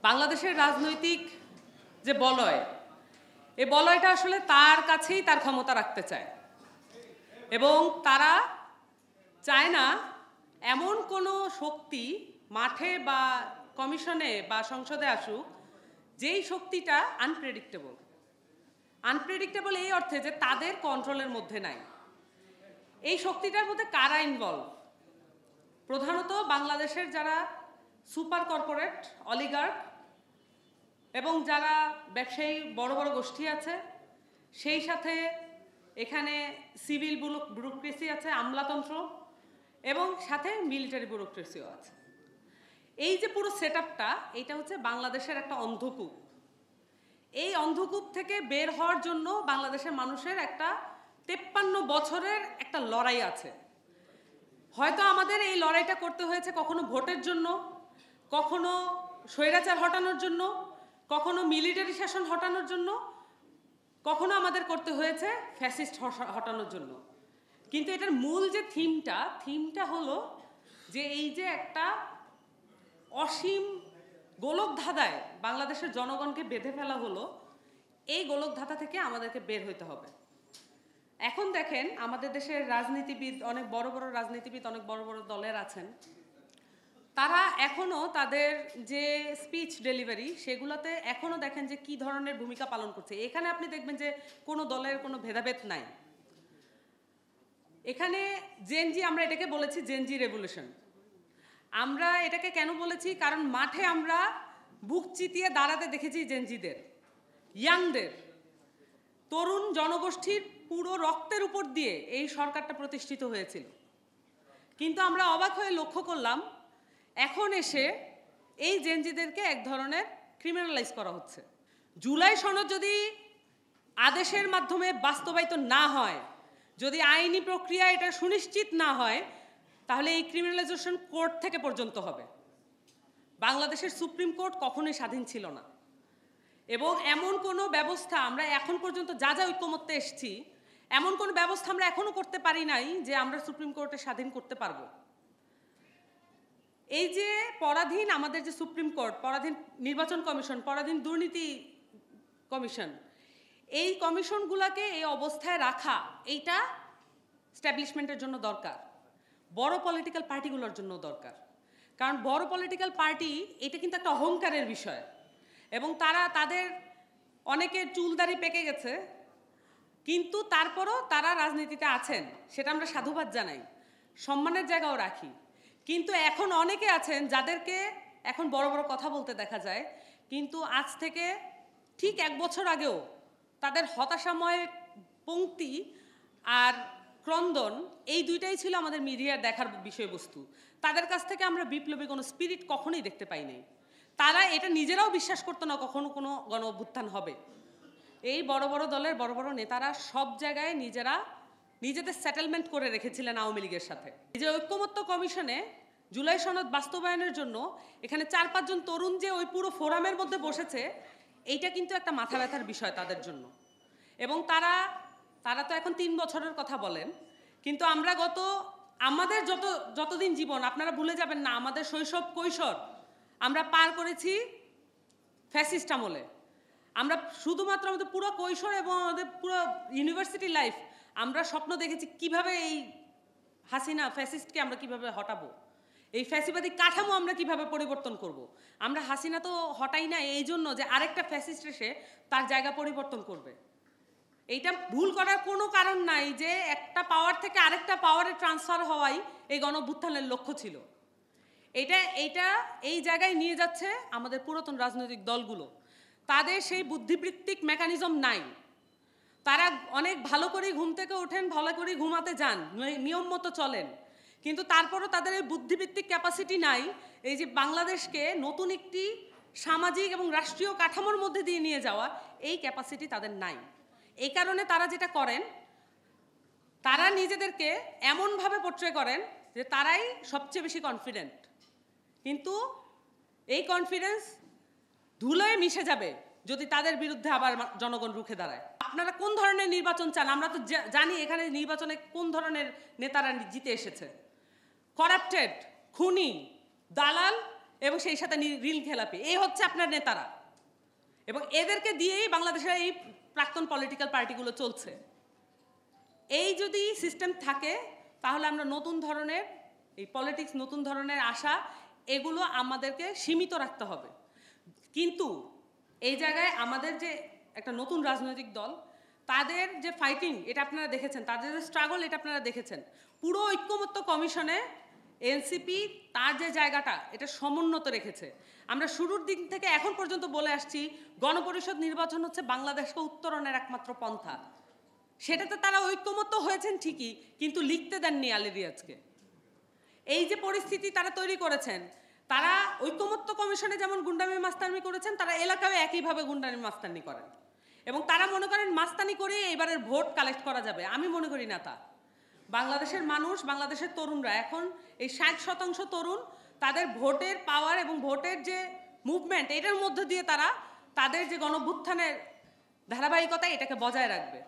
বাংলাদেশের রাজনৈতিক যে বলয়, এই বলয়টা আসলে তার কাছেই তার ক্ষমতা রাখতে চায় এবং তারা চায় না এমন কোনো শক্তি মাঠে বা কমিশনে বা সংসদে আসুক যেই শক্তিটা আনপ্রেডিক্টেবল এই অর্থে যে তাদের কন্ট্রোলের মধ্যে নাই। এই শক্তিটার মধ্যে কারা ইনভলভ? প্রধানত বাংলাদেশের যারা সুপার কর্পোরেট অলিগার্ক এবং যারা ব্যবসায়ী বড় বড় গোষ্ঠী আছে, সেই সাথে এখানে সিভিল ব্যুরোক্রেসি আছে, আমলাতন্ত্র, এবং সাথে মিলিটারি ব্যুরোক্রেসিও আছে। এই যে পুরো সেটআপটা, এটা হচ্ছে বাংলাদেশের একটা অন্ধকূপ। এই অন্ধকূপ থেকে বের হওয়ার জন্য বাংলাদেশের মানুষের একটা 53 বছরের একটা লড়াই আছে। হয়তো আমাদের এই লড়াইটা করতে হয়েছে কখনো ভোটের জন্য, কখনো স্বৈরাচার হটানোর জন্য, কখনো মিলিটারি শাসন হটানোর জন্য, কখনো আমাদের করতে হয়েছে ফ্যাসিস্ট হটানোর জন্য। কিন্তু এটার মূল যে থিমটা হলো যে এই যে একটা অসীম গোলকধাঁধায় বাংলাদেশের জনগণকে বেঁধে ফেলা হলো, এই গোলকধাঁধা থেকে আমাদেরকে বের হইতে হবে। এখন দেখেন আমাদের দেশের রাজনীতিবিদ, অনেক বড় বড় রাজনীতিবিদ, অনেক বড় বড় দলের আছেন, তারা এখনো তাদের যে স্পিচ ডেলিভারি সেগুলোতে এখনো দেখেন যে কি ধরনের ভূমিকা পালন করছে। এখানে আপনি দেখবেন যে কোনো দলের কোনো ভেদাভেদ নাই। এখানে জেনজি, আমরা এটাকে বলেছি জেনজি রেভলিউশন। আমরা এটাকে কেন বলেছি? কারণ মাঠে আমরা বুক চিতিয়ে দাঁড়াতে দেখেছি জেনজিদের, ইয়াংদের, তরুণ জনগোষ্ঠীর পুরো রক্তের উপর দিয়ে এই সরকারটা প্রতিষ্ঠিত হয়েছিল। কিন্তু আমরা অবাক হয়ে লক্ষ্য করলাম এখন এসে এই জেনজিদেরকে এক ধরনের ক্রিমিনালাইজ করা হচ্ছে। জুলাই সনদ যদি আদেশের মাধ্যমে বাস্তবায়িত না হয়, যদি আইনি প্রক্রিয়া এটা সুনিশ্চিত না হয়, তাহলে এই ক্রিমিনালাইজেশন কোর্ট থেকে পর্যন্ত হবে। বাংলাদেশের সুপ্রিম কোর্ট কখনোই স্বাধীন ছিল না এবং এমন কোনো ব্যবস্থা আমরা এখন পর্যন্ত যা ঐক্যমত্যে এসেছি, এমন কোনো ব্যবস্থা আমরা এখনো করতে পারি নাই যে আমরা সুপ্রিম কোর্টে স্বাধীন করতে পারবো। এই যে পরাধীন আমাদের যে সুপ্রিম কোর্ট, পরাধীন নির্বাচন কমিশন, পরাধীন দুর্নীতি কমিশন, এই কমিশনগুলোকে এই অবস্থায় রাখা, এইটা স্ট্যাবলিশমেন্টের জন্য দরকার, বড় পলিটিক্যাল পার্টিগুলোর জন্য দরকার। কারণ বড় পলিটিক্যাল পার্টি এটা কিন্তু একটা অহংকারের বিষয় এবং তাদের অনেকের চুলদাড়ি পেকে গেছে, কিন্তু তারপরও তারা রাজনীতিতে আছেন, সেটা আমরা সাধুবাদ জানাই, সম্মানের জায়গাও রাখি। কিন্তু এখন অনেকে আছেন যাদেরকে এখন বড় বড় কথা বলতে দেখা যায়, কিন্তু আজ থেকে ঠিক 1 বছর আগেও তাদের হতাশাময় পংক্তি আর ক্রন্দন, এই দুইটাই ছিল আমাদের মিডিয়ার দেখার বিষয়বস্তু। তাদের কাছ থেকে আমরা বিপ্লবী কোনো স্পিরিট কখনোই দেখতে পাই নাই। তারা এটা নিজেরাও বিশ্বাস করতো না কখনো কোনো গণ অভ্যুত্থান হবে। এই বড় বড় দলের বড় বড় নেতারা সব জায়গায় নিজেদের সেটেলমেন্ট করে রেখেছিলেন আওয়ামী লীগের সাথে। এই যে ঐক্যমত্য কমিশনে জুলাই সনদ বাস্তবায়নের জন্য এখানে 4-5 জন তরুণ যে ওই পুরো ফোরামের মধ্যে বসেছে, এইটা কিন্তু একটা মাথা ব্যথার বিষয় তাদের জন্য। এবং তারা তো এখন 3 বছরের কথা বলেন, কিন্তু আমরা আমাদের যতদিন জীবন, আপনারা ভুলে যাবেন না, আমাদের শৈশব কৈশোর আমরা পার করেছি ফ্যাসিস্ট আমলে। আমরা শুধুমাত্র আমাদের পুরো কৈশোর এবং আমাদের পুরো ইউনিভার্সিটি লাইফ আমরা স্বপ্ন দেখেছি কিভাবে এই হাসিনা ফ্যাসিস্টকে আমরা কিভাবে হটাবো, এই ফ্যাসিবাদী কাঠামো আমরা কিভাবে পরিবর্তন করব। আমরা হাসিনা তো হটাই না এই জন্য যে আরেকটা ফ্যাসিস্ট এসে তার জায়গা পরিবর্তন করবে। এইটা ভুল করার কোনো কারণ নাই যে একটা পাওয়ার থেকে আরেকটা পাওয়ারে ট্রান্সফার হওয়াই এই গণঅভ্যুত্থানের লক্ষ্য ছিল। এইটা এই জায়গায় নিয়ে যাচ্ছে আমাদের পুরাতন রাজনৈতিক দলগুলো। তাদের সেই বুদ্ধিবৃত্তিক মেকানিজম নাই। তারা অনেক ভালো করে ঘুম থেকে ওঠেন, ভালো করে ঘুমাতে যান, নিয়ম মতো চলেন, কিন্তু তারপরও তাদের এই বুদ্ধিবৃত্তিক ক্যাপাসিটি নাই এই যে বাংলাদেশকে নতুন একটি সামাজিক এবং রাষ্ট্রীয় কাঠামোর মধ্যে দিয়ে নিয়ে যাওয়া, এই ক্যাপাসিটি তাদের নাই। এই কারণে তারা যেটা করেন, তারা নিজেদেরকে এমনভাবে পোট্রে করেন যে তারাই সবচেয়ে বেশি কনফিডেন্ট, কিন্তু এই কনফিডেন্স ধুলোয় মিশে যাবে যদি তাদের বিরুদ্ধে আবার জনগণ রুখে দাঁড়ায়। আপনারা কোন ধরনের নির্বাচন চান? আমরা তো জানি এখানে নির্বাচনে কোন ধরনের নেতারা জিতে এসেছে। করাপ্টেড, খুনি, দালাল এবং সেই সাথে রিল খেলাপি, এই হচ্ছে আপনার নেতারা, এবং এদেরকে দিয়েই বাংলাদেশের এই প্রাক্তন পলিটিক্যাল পার্টিগুলো চলছে। এই যদি সিস্টেম থাকে তাহলে আমরা নতুন ধরনের এই পলিটিক্স, নতুন ধরনের আশা, এগুলো আমাদেরকে সীমিত রাখতে হবে। কিন্তু এই জায়গায় আমাদের যে একটা নতুন রাজনৈতিক দল, তাদের যে ফাইটিং এটা আপনারা দেখেছেন, তাদের যে স্ট্রাগল এটা আপনারা দেখেছেন। পুরো ঐক্যমত্য কমিশনে এনসিপি তার যে জায়গাটা এটা সমুন্নত রেখেছে। আমরা শুরুর দিন থেকে এখন পর্যন্ত বলে আসছি গণপরিষদ নির্বাচন হচ্ছে বাংলাদেশকে উত্তরণের একমাত্র পন্থা। সেটাতে তারা ঐক্যমত্য হয়েছেন ঠিকই, কিন্তু লিখতে দেননি আলী রিয়াজকে। এই যে পরিস্থিতি তারা তৈরি করেছেন, তারা ঐক্যমত্য কমিশনে যেমন গুন্ডামি মাস্তানি করেছেন, তারা এলাকায় একইভাবে গুন্ডামি মাস্তানি করেন, এবং তারা মনে করেন মাস্তানি করে এবারের ভোট কালেক্ট করা যাবে। আমি মনে করি না তা। বাংলাদেশের মানুষ, বাংলাদেশের তরুণরা এখন এই 60% তরুণ তাদের ভোটের পাওয়ার এবং ভোটের যে মুভমেন্ট, এটার মধ্য দিয়ে তারা তাদের যে গণভ্যুত্থানের ধারাবাহিকতা এটাকে বজায় রাখবে।